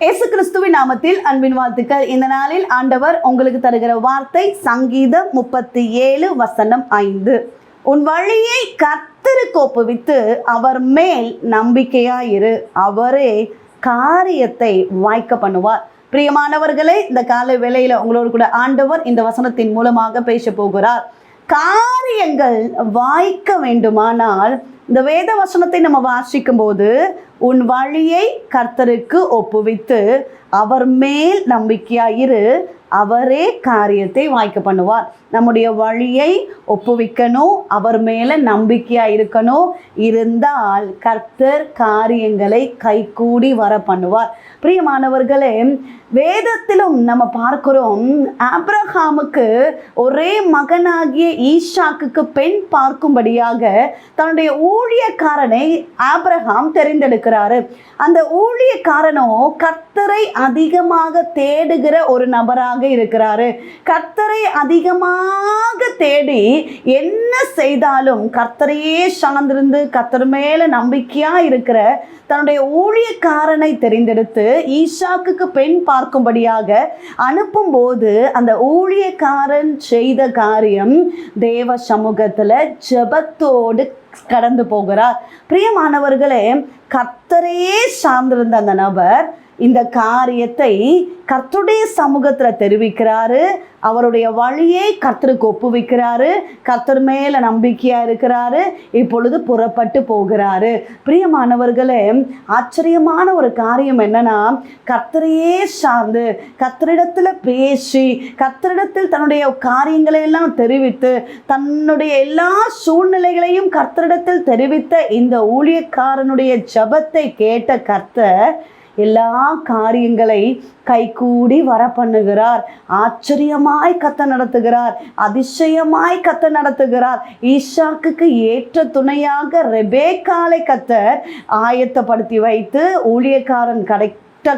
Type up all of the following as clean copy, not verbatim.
இயேசு கிறிஸ்துவின் நாமத்தில் அன்பின் வாழ்த்துக்கள். இந்த நாளில் ஆண்டவர் உங்களுக்கு தருகிற வார்த்தை சங்கீதம் 37:5. உன் வழியை கர்த்தருக்கு ஒப்புவித்து அவர் மேல் நம்பிக்கையாயிரு, அவரே காரியத்தை வாய்க்க பண்ணுவார். பிரியமானவர்களே, இந்த காலை வேளையில உங்களோடு கூட ஆண்டவர் இந்த வசனத்தின் மூலமாக பேச போகிறார். காரியங்கள் வாய்க்க வேண்டுமானால் இந்த வேத வசனத்தை நம்ம வாசிக்கும் போது உன் வழியை கர்த்தருக்கு ஒப்புவித்து அவர் மேல் நம்பிக்கையாயிரு, அவரே காரியத்தை வாய்க்க பண்ணுவார். நம்முடைய வழியை ஒப்புவிக்கணும், அவர் மேலே நம்பிக்கையாக இருக்கணும். இருந்தால் கர்த்தர் காரியங்களை கைகூடி வர பண்ணுவார். பிரியமானவர்களே, வேதத்திலும் நம்ம பார்க்கிறோம், ஆபிரகாமுக்கு ஒரே மகனாகிய ஈசாக்குக்கு பெண் பார்க்கும்படியாக தன்னுடைய ஊழியக்காரனை ஆபிரகாம் தெரிந்தெடுக்கிறாரு. அந்த ஊழியக்காரனோ கர்த்தரை அதிகமாக தேடுகிற ஒரு நபராக இருக்கிறாரு. கர்த்தரை அதிகமாக தேடி என்ன செய்தாலும் கர்த்தரையே சார்ந்திருந்து கர்த்தர் மேல நம்பிக்கையா இருக்கிற தன்னுடைய ஊழியக்காரனை தெரிந்தெடுத்து ஈசாக்குக்கு பெண் பார்க்கும்படியாக அனுப்பும் போது அந்த ஊழியக்காரன் செய்த காரியம் தேவ சமூகத்துல ஜெபத்தோடு கடந்து போகிறார். பிரியமானவர்களே, கர்த்தரையே சார்ந்திருந்த அந்த நபர் இந்த காரியத்தை கர்த்தருடைய சமூகத்தில் தெரிவிக்கிறாரு. அவருடைய வழியை கர்த்தருக்கு ஒப்புவிக்கிறாரு. கர்த்தர் மேல நம்பிக்கையா இருக்கிறாரு. இப்பொழுது புறப்பட்டு போகிறாரு. பிரியமானவர்களே, ஆச்சரியமான ஒரு காரியம் என்னன்னா, கர்த்தரையே சார்ந்து கர்த்தரிடத்துல பேசி கர்த்தரிடத்தில் தன்னுடைய காரியங்களை எல்லாம் தெரிவித்து தன்னுடைய எல்லா சூழ்நிலைகளையும் கர்த்தரிடத்தில் தெரிவித்த இந்த ஊழியக்காரனுடைய ஜெபத்தை கேட்ட கர்த்தர் எல்லா காரியங்களை கைகூடி வர பண்ணுகிறார். ஆச்சரியமாய் கத்த நடத்துகிறார், அதிசயமாய் கத்த நடத்துகிறார். ஈசாக்குக்கு ஏற்ற துணையாக ரெபேக்காலை கத்தர் ஆயத்தப்படுத்தி வைத்து ஊழியக்காரன்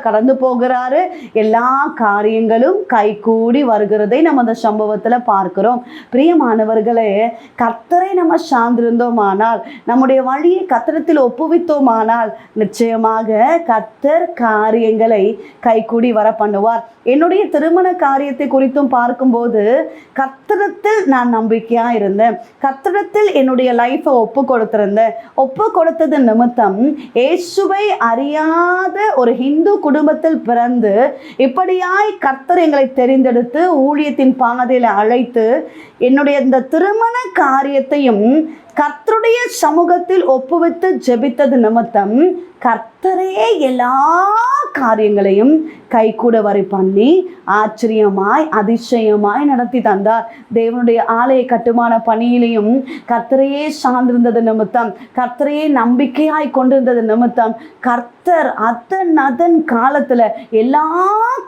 கடந்து போகிறாரு. எல்லா காரியங்களும் கைகூடி வருகிறதை நம்ம அந்த சம்பவத்தில் பார்க்கிறோம். பிரியமானவர்களே, கர்த்தரை நம்ம சார்ந்திருந்தோமானால், நம்முடைய வழியை கர்த்தரத்தில் ஒப்புவித்தோமானால் நிச்சயமாக கர்த்தர் காரியங்களை கைகூடி வர பண்ணுவார். என்னுடைய திருமண காரியத்தை குறித்தும் பார்க்கும்போது கர்த்தரத்தில் நான் நம்பிக்கையா இருந்தேன். கர்த்தரத்தில் என்னுடைய லைஃப்பை ஒப்பு கொடுத்தது நிமித்தம் இயேசுவை அறியாத ஒரு ஹிந்து குடும்பத்தில் பிறந்து இப்படியாய் கர்த்தர் எங்களை தெரிந்தெடுத்து ஊழியத்தின் பாதையில் அழைத்து என்னுடைய இந்த திருமண காரியத்தையும் கர்த்தருடைய சமூகத்தில் ஒப்புவித்து ஜெபித்தது நிமித்தம் கர்த்தரே எல்லா காரியங்களையும் கைகூட வரை பண்ணி ஆச்சரியமாய் அதிசயமாய் நடத்தி தந்தார். தேவனுடைய ஆலய கட்டுமான பணியிலையும் கர்த்தரையே சார்ந்திருந்தது நிமித்தம், கர்த்தரையே நம்பிக்கையாய் கொண்டிருந்தது நிமித்தம் கர்த்தர் அதன் காலத்துல எல்லா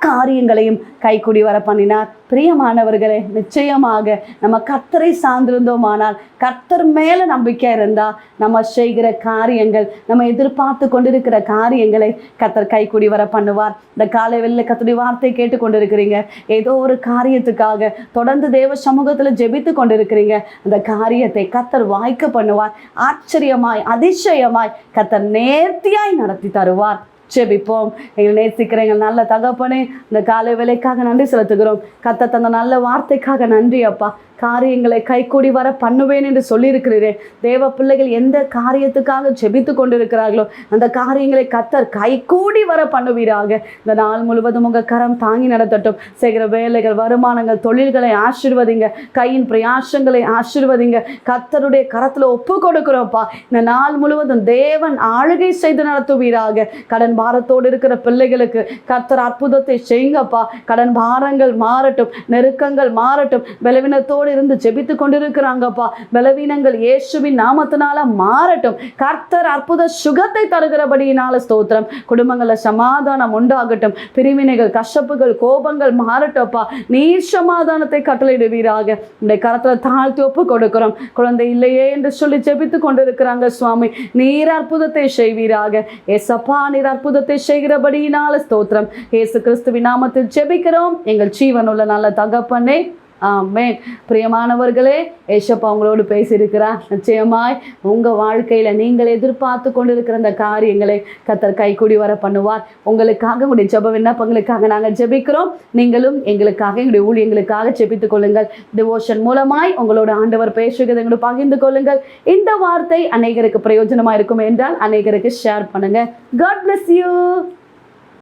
காரியங்களையும் கைகூடி வர பண்ணினார். பிரியமானவர்களே, நிச்சயமாக நம்ம கர்த்தரை சார்ந்திருந்தோமானால், கர்த்தர் மேல நம்பிக்கை இருந்தா நம்ம செய்கிற காரியங்கள், நம்ம எதிர்பார்த்து கொண்டிருக்கிற காரியங்களை கர்த்தர் கைகூடி வர பண்ணுவார். இந்த காலை வெளில கர்த்தருடைய வார்த்தை கேட்டு கொண்டிருக்கிறீங்க, ஏதோ ஒரு காரியத்துக்காக தொடர்ந்து தேவ சமூகத்துல ஜெபித்து கொண்டிருக்கிறீங்க, அந்த காரியத்தை கர்த்தர் வாய்க்க பண்ணுவார். ஆச்சரியமாய் அதிசயமாய் கர்த்தர் நேர்த்தியாய் நடத்தி தருவார். ஜெபிப்போம். எங்களை நேசிக்கிற எங்கள் நல்ல தகப்பனே, இந்த காலை வேலைக்காக நன்றி செலுத்துகிறோம். கர்த்தர் தந்த நல்ல வார்த்தைக்காக நன்றி அப்பா. காரியங்களை கைகூடி வர பண்ணுவேன் என்று சொல்லியிருக்கிறீரே. தேவ பிள்ளைகள் எந்த காரியத்துக்காக ஜெபித்து கொண்டிருக்கிறார்களோ அந்த காரியங்களை கர்த்தர் கைகூடி வர பண்ணுவீராக. இந்த நாள் முழுவதும் உங்கள் கரம் தாங்கி நடத்தட்டும். செய்கிற வேலைகள், வருமானங்கள், தொழில்களை ஆசீர்வதிங்க. கையின் பிரயாசங்களை ஆசீர்வதிங்க. கர்த்தருடைய கரத்தில் ஒப்பு கொடுக்கிறோம்ப்பா. இந்த நாள் முழுவதும் தேவன் ஆளுகை செய்து நடத்துவீராக. கடன் பாரத்தோடு இருக்கிற பிள்ளைகளுக்கு கர்த்தர் அற்புதத்தை செய்யுங்கப்பா. கடன் பாரங்கள் மாறட்டும், நெருக்கங்கள் மாறட்டும். பலவீனத்தோடு இருந்து ஜெபித்து கொண்டிருக்கிறாங்கப்பா, பலவீனங்கள் இயேசுவின் நாமத்தினால மாறட்டும். கர்த்தர் அற்புத சுகத்தை தருகிறபடியினால ஸ்தோத்திரம். குடும்பங்கள்ல சமாதானம் உண்டாகட்டும். பிரிவினைகள், கஷ்டப்புகள், கோபங்கள் மாறட்டப்பா. நீர் சமாதானத்தை கட்டளையிடுவீராக. இந்த கரத்துல தாழ்த்தி ஒப்பு கொடுக்கிறோம். குழந்தை இல்லையே என்று சொல்லி ஜெபித்து கொண்டிருக்கிறாங்க சுவாமி, நீர் அற்புதத்தை செய்வீராக. ஏசப்பா, நீர் அற்புதத்தை செய்கிறபடியினால ஸ்தோத்திரம். இயேசு கிறிஸ்துவின் நாமத்தில் ஜெபிக்கிறோம் எங்கள் ஜீவனுள்ள நல்ல தகப்பனே, ஆமென். பிரியமானவர்களே, ஏசப்பா உங்களோடு பேசியிருக்கிறார். நிச்சயமாய் உங்கள் வாழ்க்கையில் நீங்கள் எதிர்பார்த்து கொண்டிருக்கிற அந்த காரியங்களை கர்த்தர் கைக்கூடி வர பண்ணுவார். உங்களுக்காக உங்களுடைய ஜெப விண்ணப்பங்களுக்காக நாங்கள் ஜெபிக்கிறோம். நீங்களும் எங்களுக்காக எங்களுடைய ஊழியங்களுக்காக ஜெபித்துக் கொள்ளுங்கள். டிவோஷன் மூலமாய் உங்களோட ஆண்டவர் பேசுகிறதை எங்களோட பகிர்ந்து கொள்ளுங்கள். இந்த வார்த்தை அநேகருக்கு பிரயோஜனமாக இருக்கும் என்றால் அநேகருக்கு ஷேர் பண்ணுங்க. God bless you.